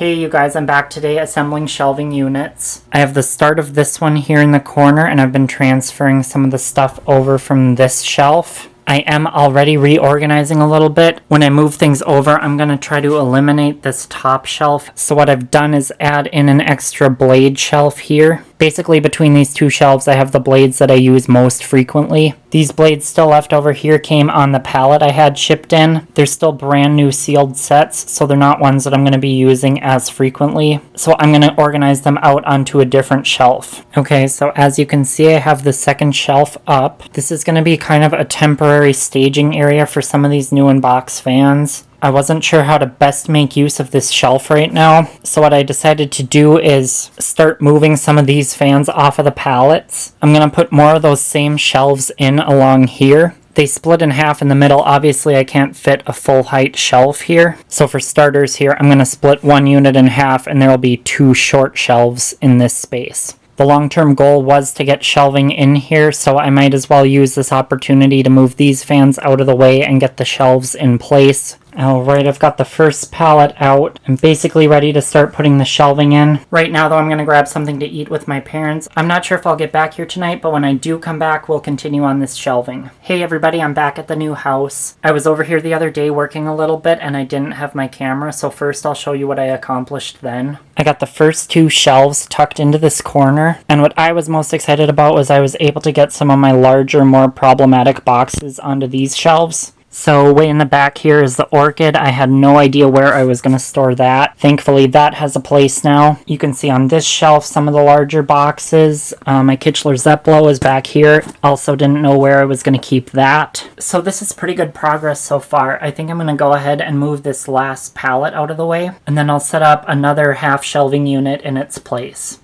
Hey you guys, I'm back today assembling shelving units. I have the start of this one here in the corner and I've been transferring some of the stuff over from this shelf. I am already reorganizing a little bit. When I move things over, I'm going to try to eliminate this top shelf. So what I've done is add in an extra blade shelf here. Basically between these two shelves, I have the blades that I use most frequently. These blades still left over here came on the pallet I had shipped in. They're still brand new sealed sets, so they're not ones that I'm going to be using as frequently. So I'm going to organize them out onto a different shelf. Okay, so as you can see, I have the second shelf up. This is going to be kind of a temporary staging area for some of these new in-box fans. I wasn't sure how to best make use of this shelf right now, so what I decided to do is start moving some of these fans off of the pallets. I'm going to put more of those same shelves in along here. They split in half in the middle. Obviously, I can't fit a full height shelf here. So for starters here, I'm going to split one unit in half and there will be two short shelves in this space. The long-term goal was to get shelving in here, so I might as well use this opportunity to move these fans out of the way and get the shelves in place. Alright, I've got the first pallet out. I'm basically ready to start putting the shelving in. Right now, though, I'm going to grab something to eat with my parents. I'm not sure if I'll get back here tonight, but when I do come back, we'll continue on this shelving. Hey everybody, I'm back at the new house. I was over here the other day working a little bit, and I didn't have my camera, so first I'll show you what I accomplished then. I got the first two shelves tucked into this corner, and what I was most excited about was I was able to get some of my larger, more problematic boxes onto these shelves. So way in the back here is the orchid. I had no idea where I was going to store that. Thankfully that has a place now. You can see on this shelf some of the larger boxes. My Kitchener Zeppelo is back here. Also didn't know where I was going to keep that. So this is pretty good progress so far. I think I'm going to go ahead and move this last pallet out of the way, and then I'll set up another half shelving unit in its place.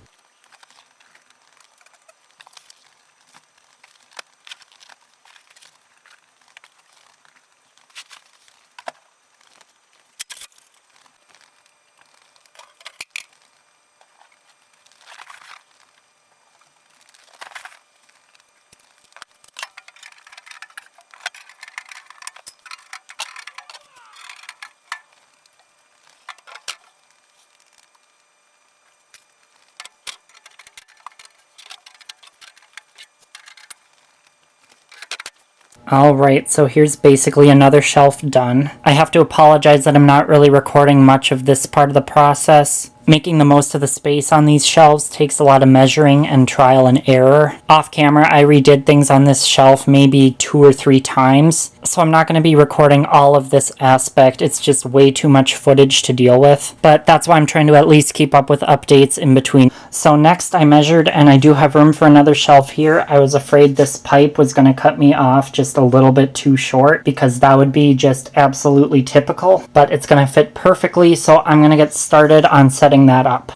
Alright, so here's basically another shelf done. I have to apologize that I'm not really recording much of this part of the process. Making the most of the space on these shelves takes a lot of measuring and trial and error. Off camera, I redid things on this shelf maybe 2 or 3 times, so I'm not going to be recording all of this aspect. It's just way too much footage to deal with, but that's why I'm trying to at least keep up with updates in between. So next I measured, and I do have room for another shelf here. I was afraid this pipe was going to cut me off just a little bit too short, because that would be just absolutely typical, but it's going to fit perfectly, so I'm going to get started on setting that up.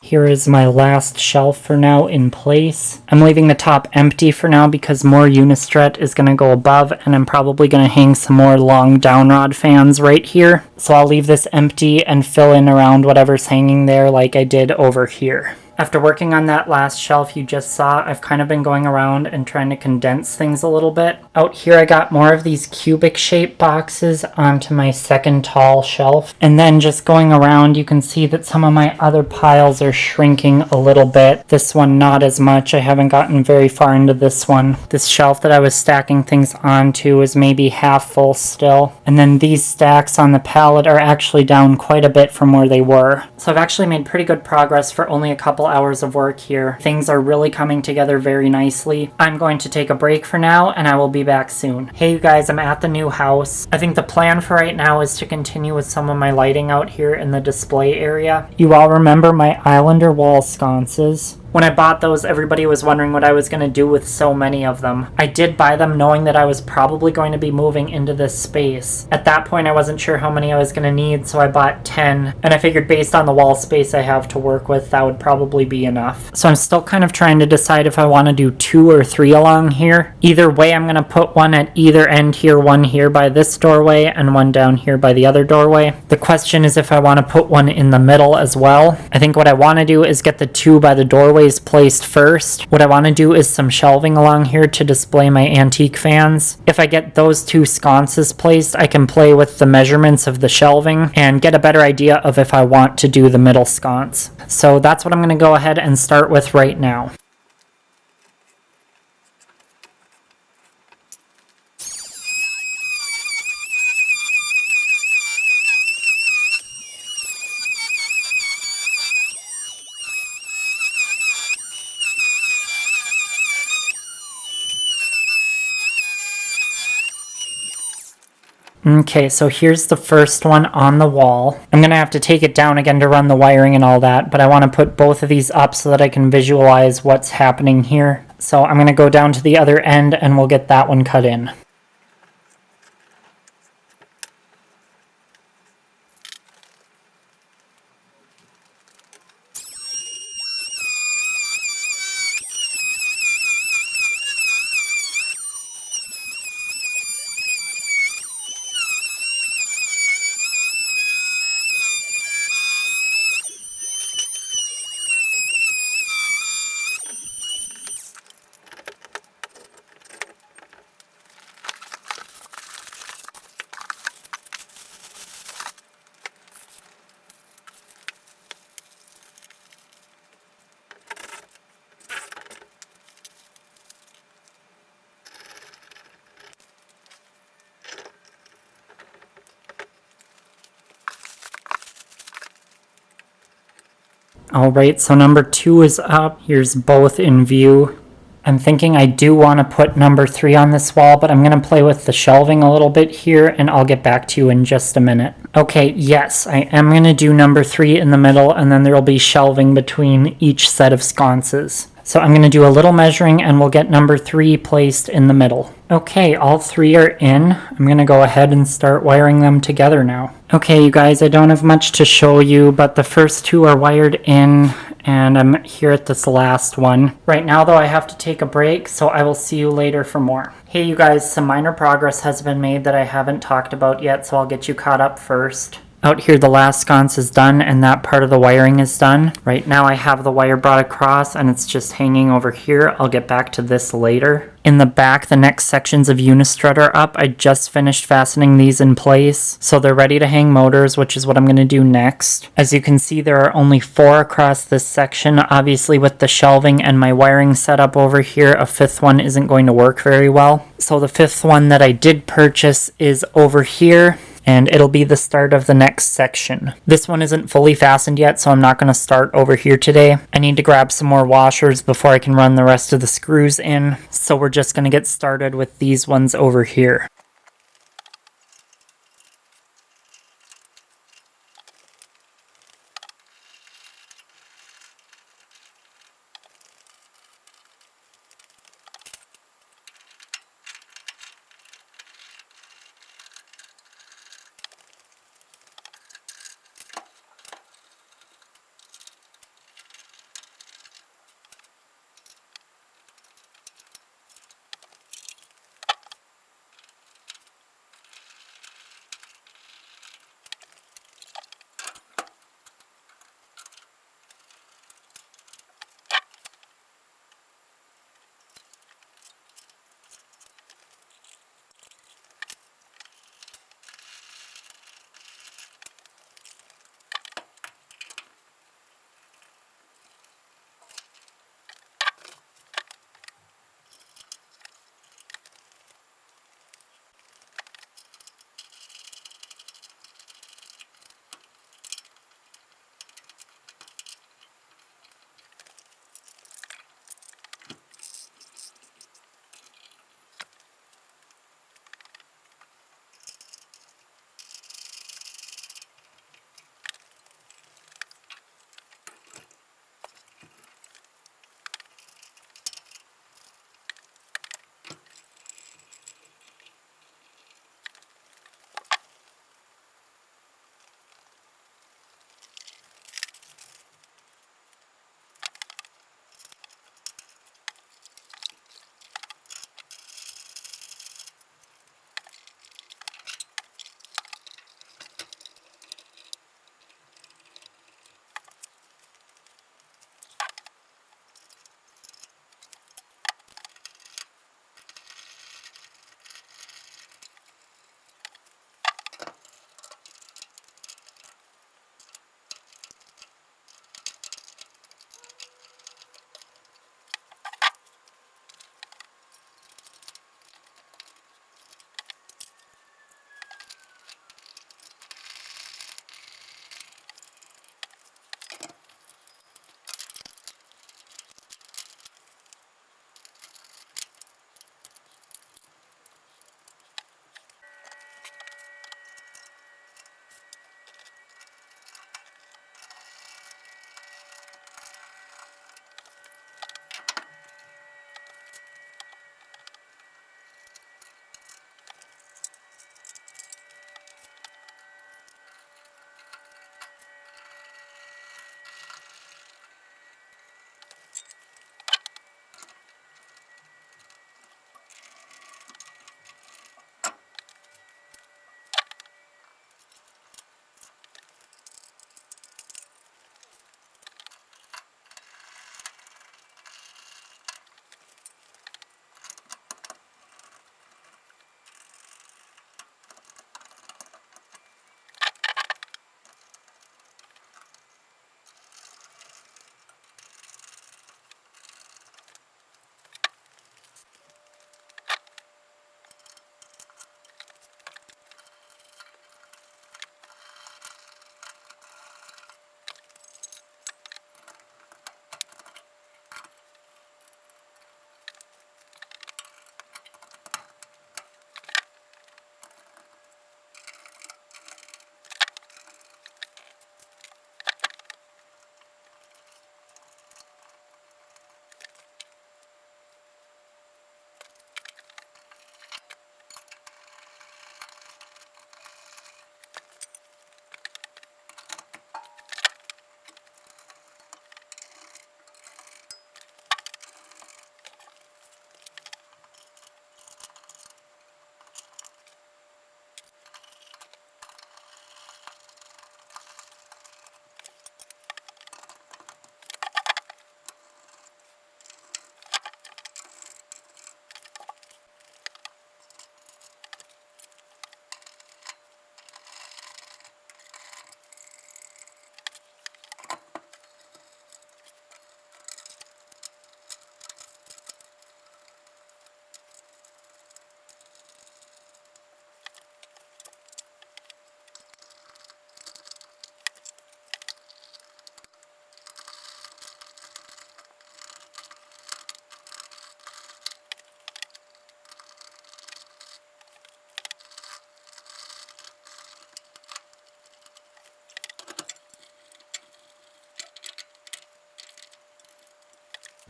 Here is my last shelf for now in place. I'm leaving the top empty for now because more Unistret is going to go above, and I'm probably going to hang some more long downrod fans right here. So I'll leave this empty and fill in around whatever's hanging there like I did over here. After working on that last shelf you just saw, I've kind of been going around and trying to condense things a little bit. Out here I got more of these cubic shaped boxes onto my second tall shelf. And then just going around you can see that some of my other piles are shrinking a little bit. This one not as much. I haven't gotten very far into this one. This shelf that I was stacking things onto is maybe half full still. And then these stacks on the pallet are actually down quite a bit from where they were. So I've actually made pretty good progress for only a couple hours of work here. Things are really coming together very nicely. I'm going to take a break for now and I will be back soon. Hey you guys, I'm at the new house. I think the plan for right now is to continue with some of my lighting out here in the display area. You all remember my Islander wall sconces. When I bought those, everybody was wondering what I was going to do with so many of them. I did buy them knowing that I was probably going to be moving into this space. At that point, I wasn't sure how many I was going to need, so I bought 10, and I figured based on the wall space I have to work with, that would probably be enough. So I'm still kind of trying to decide if I want to do 2 or 3 along here. Either way, I'm going to put one at either end here, one here by this doorway, and one down here by the other doorway. The question is if I want to put one in the middle as well. I think what I want to do is get the 2 by the doorways placed first. What I want to do is some shelving along here to display my antique fans. If I get those 2 sconces placed, I can play with the measurements of the shelving and get a better idea of if I want to do the middle sconce. So that's what I'm going to go ahead and start with right now. Okay, so here's the first one on the wall. I'm going to have to take it down again to run the wiring and all that, but I want to put both of these up so that I can visualize what's happening here. So I'm going to go down to the other end and we'll get that one cut in. Alright, so number 2 is up. Here's both in view. I'm thinking I do want to put number 3 on this wall, but I'm going to play with the shelving a little bit here, and I'll get back to you in just a minute. Okay, yes, I am going to do number 3 in the middle, and then there will be shelving between each set of sconces. So I'm going to do a little measuring, and we'll get number 3 placed in the middle. Okay, all 3 are in. I'm going to go ahead and start wiring them together now. Okay, you guys, I don't have much to show you, but the first 2 are wired in, and I'm here at this last one. Right now, though, I have to take a break, so I will see you later for more. Hey, you guys, some minor progress has been made that I haven't talked about yet, so I'll get you caught up first. Out here, the last sconce is done, and that part of the wiring is done. Right now, I have the wire brought across, and it's just hanging over here. I'll get back to this later. In the back, the next sections of Unistrut are up. I just finished fastening these in place, so they're ready to hang motors, which is what I'm going to do next. As you can see, there are only 4 across this section. Obviously, with the shelving and my wiring set up over here, a 5th one isn't going to work very well. So the 5th one that I did purchase is over here, and it'll be the start of the next section. This one isn't fully fastened yet, so I'm not going to start over here today. I need to grab some more washers before I can run the rest of the screws in, so we're just going to get started with these ones over here.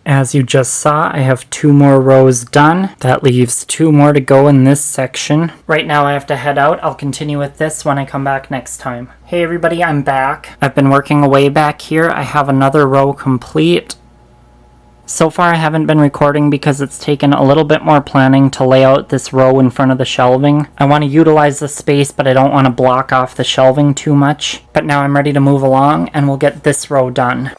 As you just saw, I have 2 more rows done. That leaves 2 more to go in this section. Right now I have to head out. I'll continue with this when I come back next time. Hey everybody, I'm back. I've been working away back here. I have another row complete. So far I haven't been recording because it's taken a little bit more planning to lay out this row in front of the shelving. I want to utilize the space, but I don't want to block off the shelving too much. But now I'm ready to move along and we'll get this row done.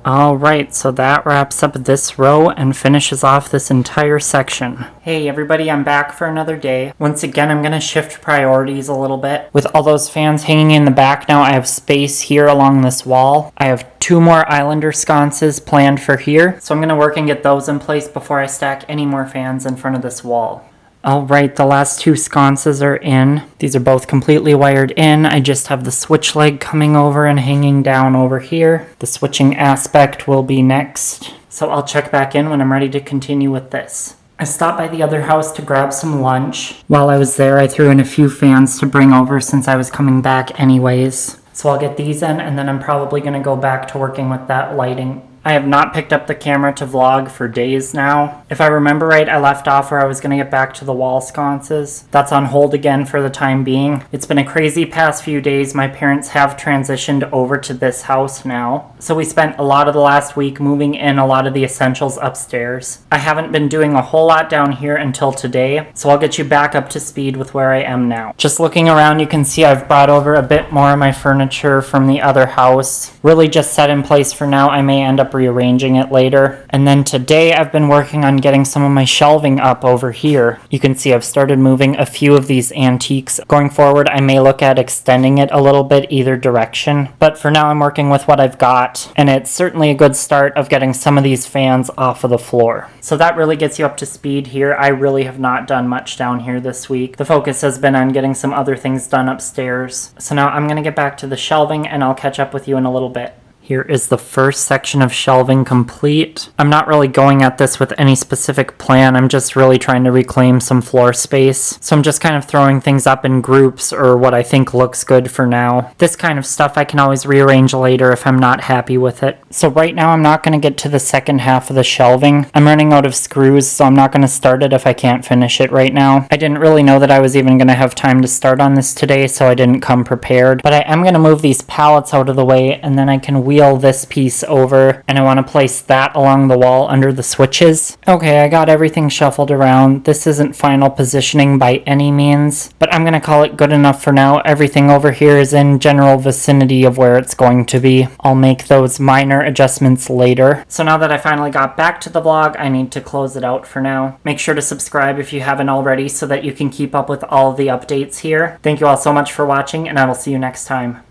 Alright, so that wraps up this row and finishes off this entire section. Hey everybody, I'm back for another day. Once again, I'm going to shift priorities a little bit. With all those fans hanging in the back now, I have space here along this wall. I have 2 more Islander sconces planned for here, so I'm going to work and get those in place before I stack any more fans in front of this wall. Alright, the last 2 sconces are in. These are both completely wired in. I just have the switch leg coming over and hanging down over here. The switching aspect will be next. So I'll check back in when I'm ready to continue with this. I stopped by the other house to grab some lunch. While I was there, I threw in a few fans to bring over since I was coming back anyways. So I'll get these in and then I'm probably going to go back to working with that lighting. I have not picked up the camera to vlog for days now. If I remember right, I left off where I was going to get back to the wall sconces. That's on hold again for the time being. It's been a crazy past few days. My parents have transitioned over to this house now. So we spent a lot of the last week moving in a lot of the essentials upstairs. I haven't been doing a whole lot down here until today, so I'll get you back up to speed with where I am now. Just looking around, you can see I've brought over a bit more of my furniture from the other house. Really just set in place for now. I may end up rearranging it later. And then today I've been working on getting some of my shelving up over here. You can see I've started moving a few of these antiques. Going forward, I may look at extending it a little bit either direction, but for now I'm working with what I've got, and it's certainly a good start of getting some of these fans off of the floor. So that really gets you up to speed here. I really have not done much down here this week. The focus has been on getting some other things done upstairs. So now I'm going to get back to the shelving and I'll catch up with you in a little bit. Here is the first section of shelving complete. I'm not really going at this with any specific plan. I'm just really trying to reclaim some floor space. So I'm just kind of throwing things up in groups or what I think looks good for now. This kind of stuff I can always rearrange later if I'm not happy with it. So right now I'm not going to get to the second half of the shelving. I'm running out of screws, so I'm not going to start it if I can't finish it right now. I didn't really know that I was even going to have time to start on this today, so I didn't come prepared. But I am going to move these pallets out of the way, and then I can wheel this piece over, and I want to place that along the wall under the switches. Okay, I got everything shuffled around. This isn't final positioning by any means, but I'm going to call it good enough for now. Everything over here is in general vicinity of where it's going to be. I'll make those minor adjustments later. So now that I finally got back to the vlog, I need to close it out for now. Make sure to subscribe if you haven't already so that you can keep up with all the updates here. Thank you all so much for watching, and I will see you next time.